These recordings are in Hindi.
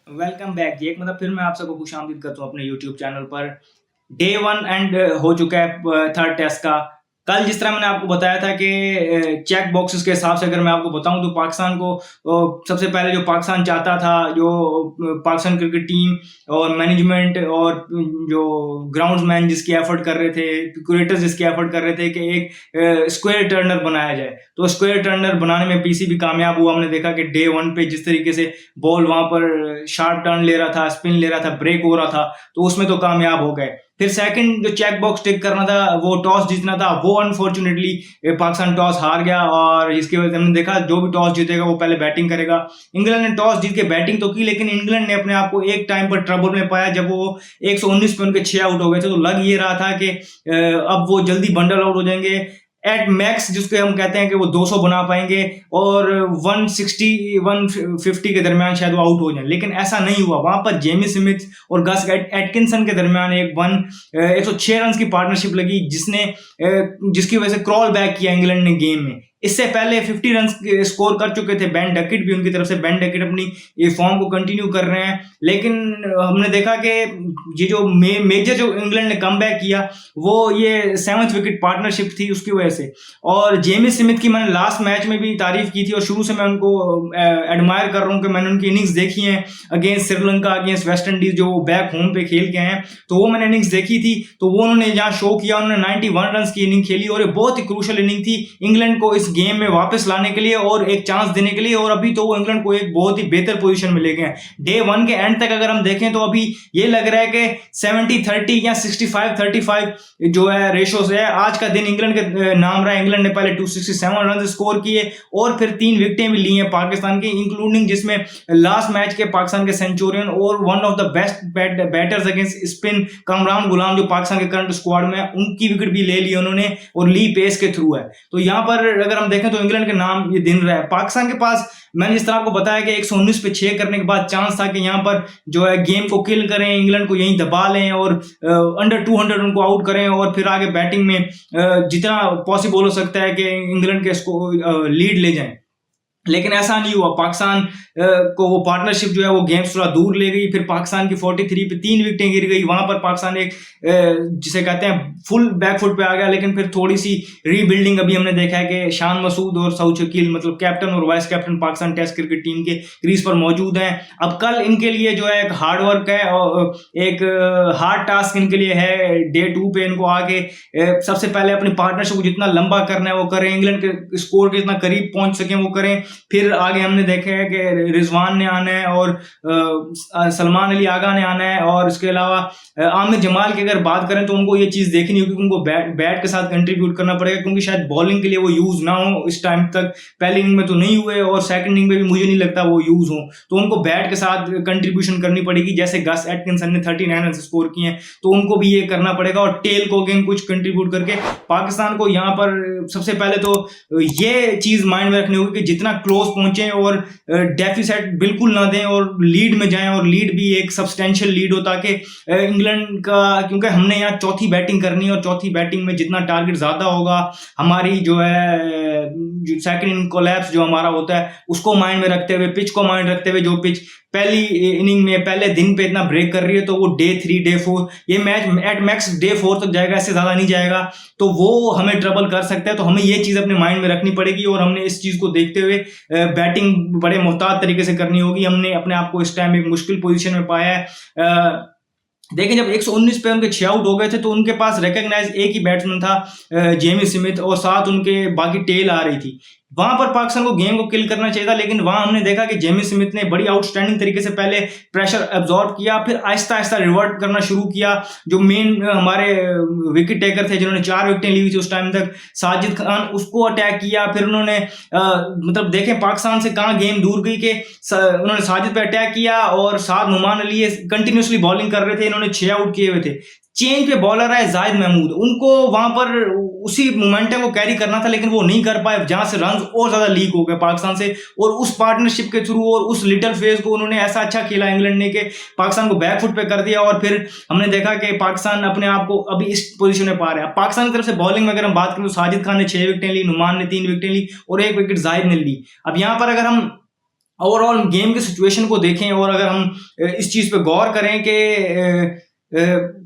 वेलकम बैक जी। एक मतलब फिर मैं आप सबको खुशामदीद करता हूँ अपने यूट्यूब चैनल पर। डे वन एंड हो चुका है थर्ड टेस्ट का। कल जिस तरह मैंने आपको बताया था कि चेक बॉक्सेस के हिसाब से अगर मैं आपको बताऊं तो पाकिस्तान को सबसे पहले जो पाकिस्तान चाहता था, जो पाकिस्तान क्रिकेट टीम और मैनेजमेंट और जो ग्राउंड्समैन जिसकी एफर्ट कर रहे थे, क्यूरेटर्स जिसकी एफर्ट कर रहे थे कि एक स्क्वायर टर्नर बनाया जाए, तो स्क्वायर टर्नर बनाने में पीसीबी कामयाब हुआ। हमने देखा कि डे वन पे जिस तरीके से बॉल वहां पर शार्प टर्न ले रहा था, स्पिन ले रहा था, ब्रेक हो रहा था, तो उसमें तो कामयाब हो गए। फिर सेकंड जो चेक बॉक्स टिक करना था, वो टॉस जीतना था, वो अनफॉर्चुनेटली पाकिस्तान टॉस हार गया और इसकी वजह से हमने देखा जो भी टॉस जीतेगा वो पहले बैटिंग करेगा। इंग्लैंड ने टॉस जीत के बैटिंग तो की, लेकिन इंग्लैंड ने अपने आप को एक टाइम पर ट्रबल में पाया जब वो 119 पे उनके 6 आउट हो गए थे। तो लग ये रहा था कि अब वो जल्दी बंडल आउट हो जाएंगे। एट मैक्स जिसको हम कहते हैं कि वो 200 बना पाएंगे और 160 150 के दरमियान शायद वो आउट हो जाए, लेकिन ऐसा नहीं हुआ। वहां पर जेमी स्मिथ और गस एटकिंसन के दरमियान 106 रन की पार्टनरशिप लगी, जिसकी वजह से क्रॉल बैक किया इंग्लैंड ने गेम में। इससे पहले 50 रन स्कोर कर चुके थे बेन डकेट भी उनकी तरफ से। बेन डकेट अपनी ये फॉर्म को कंटिन्यू कर रहे हैं, लेकिन हमने देखा कि ये जो मेजर जो इंग्लैंड ने कम बैक किया वो ये 7th विकेट पार्टनरशिप थी उसकी वजह से। और जेमी स्मिथ की मैंने लास्ट मैच में भी तारीफ की थी और शुरू से मैं उनको एडमायर कर रहा हूँ कि मैंने उनकी इनिंग्स देखी है against Sri Lanka, against West Indies, जो बैक होम पे खेल के हैं, तो वो मैंने इनिंग्स देखी थी। तो वो उन्होंने यहाँ शो किया, उन्होंने 91 रन की इनिंग खेली और ये बहुत ही क्रूशल इनिंग थी इंग्लैंड को इस गेम में वापस लाने के लिए और एक चांस देने के लिए। और अभी तो वो इंग्लैंड को एक बहुत ही बेहतर पोजीशन में ले गए हैं। डे वन के एंड तक अगर हम देखें तो अभी ये लग रहा है कि 70-30 या 65-35 जो है रेशो से है। आज का दिन इंग्लैंड के नाम रहा है। इंग्लैंड ने पहले 267 रन स्कोर किए और फिर 3 विकेटें भी ली हैं पाकिस्तान की, इंक्लूडिंग जिसमें लास्ट मैच के पाकिस्तान के सेंचुरियन और one of the best batters against spin Kamran Ghulam, जो पाकिस्तान के करंट स्क्वाड में है, उनकी विकेट भी ले ली उन्होंने और ली पेस के थ्रू है। तो यहाँ पर अगर हम देखें तो इंग्लैंड के नाम ये दिन रहा है। पाकिस्तान के पास मैंने जिस तरह आपको बताया कि 119 पे 6 करने के बाद चांस था कि यहाँ पर जो है गेम को किल करें, इंग्लैंड को यहीं दबा लें और अंडर 200 उनको आउट करें और फिर आगे बैटिंग में जितना पॉसिबल हो सकता है कि इंग्लैंड के इसको लीड ले जाएं, लेकिन ऐसा नहीं हुआ। पाकिस्तान को वो पार्टनरशिप जो है वो गेम्स थोड़ा दूर ले गई। फिर पाकिस्तान की 43 पे 3 विकेटें गिर गई। वहां पर पाकिस्तान एक जिसे कहते हैं फुल बैकफुट पे आ गया, लेकिन फिर थोड़ी सी रीबिल्डिंग अभी हमने देखा है कि शान मसूद और सऊद शकील मतलब कैप्टन और vice captain Pakistan test cricket team के क्रीज पर मौजूद हैं। अब कल इनके लिए जो है एक हार्ड वर्क है और एक हार्ड टास्क इनके लिए है। डे 2 पे इनको आगे सबसे पहले अपनी पार्टनरशिप को जितना लंबा करना है वो करें, इंग्लैंड के स्कोर के जितना करीब पहुंच सकें वो करें। फिर आगे हमने देखा है कि रिजवान ने आना है और सलमान अली आगा ने आना है और इसके अलावा आमिर जमाल की अगर बात करें तो उनको ये चीज देखनी होगी कि उनको बैट के साथ कंट्रीब्यूट करना पड़ेगा, क्योंकि शायद बॉलिंग के लिए वो यूज ना हो इस टाइम तक। पहली इनिंग में तो नहीं हुए और सेकंड इनिंग में भी मुझे नहीं लगता वो यूज हो, तो उनको बैट के साथ कंट्रीब्यूशन करनी पड़ेगी। जैसे गस एटकिंसन ने 39 रन स्कोर किए हैं तो उनको भी ये करना पड़ेगा और टेल को अगेन कुछ कंट्रीब्यूट करके पाकिस्तान को यहाँ पर सबसे पहले तो ये चीज माइंड में रखनी होगी कि जितना क्लोज पहुंचे और डेफिसिट बिल्कुल ना दें और लीड में जाएं, और लीड भी एक सब्सटेंशियल लीड हो ताकि इंग्लैंड का, क्योंकि हमने यहाँ चौथी बैटिंग करनी है और चौथी बैटिंग में जितना टारगेट ज्यादा होगा हमारी जो है जो सेकंड इनिंग कोलैप्स जो हमारा होता है उसको माइंड में रखते हुए, पिच को माइंड रखते हुए, जो पिच पहली इनिंग में पहले दिन पे इतना ब्रेक कर रही है तो वो डे 3 डे 4 ये मैच एट मैक्स डे 4 तक जाएगा, इससे ज्यादा नहीं जाएगा, तो वो हमें ट्रबल कर सकता है। तो हमें ये चीज अपने माइंड में रखनी पड़ेगी और हमने इस चीज को देखते हुए बैटिंग बड़े मोहतात तरीके से करनी होगी। हमने अपने आप को इस टाइम एक मुश्किल पोजीशन में पाया है। देखें जब 119 पे उनके 6 आउट हो गए थे तो उनके पास रिकॉग्नाइज एक ही बैट्समैन था जेमी स्मिथ और साथ उनके बाकी टेल आ रही थी। वहां पर पाकिस्तान को गेम को किल करना चाहिए था, लेकिन वहां हमने देखा कि जेमी स्मिथ ने बड़ी आउटस्टैंडिंग तरीके से पहले प्रेशर एब्जॉर्ब किया, फिर आहिस्ता आहिस्ता रिवर्ट करना शुरू किया। जो मेन हमारे विकेट टेकर थे जिन्होंने 4 विकेटें ली हुई थी उस टाइम तक, साजिद खान, उसको अटैक किया। फिर उन्होंने मतलब देखें पाकिस्तान से कहां गेम दूर गई कि उन्होंने साजिद पे अटैक किया और साथ नुमान अली कंटिन्यूसली बॉलिंग कर रहे थे, इन्होंने 6 आउट किए हुए थे। चेंज पे बॉलर है जाहिद महमूद, उनको वहां पर उसी मोमेंटम को कैरी करना था लेकिन वो नहीं कर पाए, जहां से रन और ज्यादा लीक हो गए पाकिस्तान से। और उस पार्टनरशिप के थ्रू और उस लिटिल फेज को उन्होंने ऐसा अच्छा खेला इंग्लैंड ने कि पाकिस्तान को बैकफुट पे कर दिया। और फिर हमने देखा कि पाकिस्तान अपने आप को अभी इस पोजीशन में पा रहा है। पाकिस्तान की तरफ से बॉलिंग में अगर हम बात करें तो साजिद खान ने 6 विकेटें ली, नुमान ने 3 विकेटें ली और 1 विकेट जाहिद ने ली। अब यहाँ पर अगर हम ओवरऑल गेम की सिचुएशन को देखें और अगर हम इस चीज पे गौर करें कि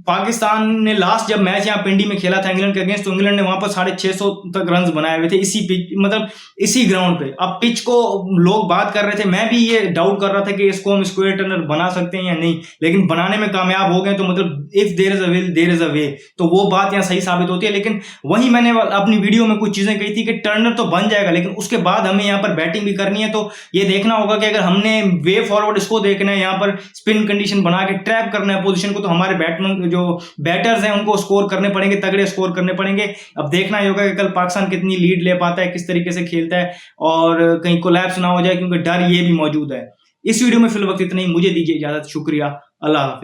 पाकिस्तान ने लास्ट जब मैच यहाँ पिंडी में खेला था इंग्लैंड के अगेंस्ट, तो इंग्लैंड ने वहां पर 650 तक रन बनाए हुए थे इसी पिच, मतलब इसी ग्राउंड पे। अब पिच को लोग बात कर रहे थे, मैं भी ये डाउट कर रहा था कि इसको हम स्क्वायर टर्नर बना सकते हैं या नहीं, लेकिन बनाने में कामयाब हो गए। तो मतलब if there is a will there is a way, तो वो बात यहाँ सही साबित होती है। लेकिन वही मैंने अपनी वीडियो में कुछ चीजें कही थी कि टर्नर तो बन जाएगा लेकिन उसके बाद हमें यहाँ पर बैटिंग भी करनी है। तो ये देखना होगा कि अगर हमने वे फॉरवर्ड इसको देखना है, यहाँ पर स्पिन कंडीशन बना के ट्रैप करना है पोजीशन को, तो हमारे बैट्समैन जो बैटर्स हैं उनको स्कोर करने पड़ेंगे, तगड़े स्कोर करने पड़ेंगे। अब देखना ही होगा कि कल पाकिस्तान कितनी लीड ले पाता है, किस तरीके से खेलता है और कहीं कोलैप्स ना हो जाए, क्योंकि डर ये भी मौजूद है। इस वीडियो में फिल वक्त इतना ही, मुझे दीजिए इजाजत, शुक्रिया, अल्लाह हाफिज।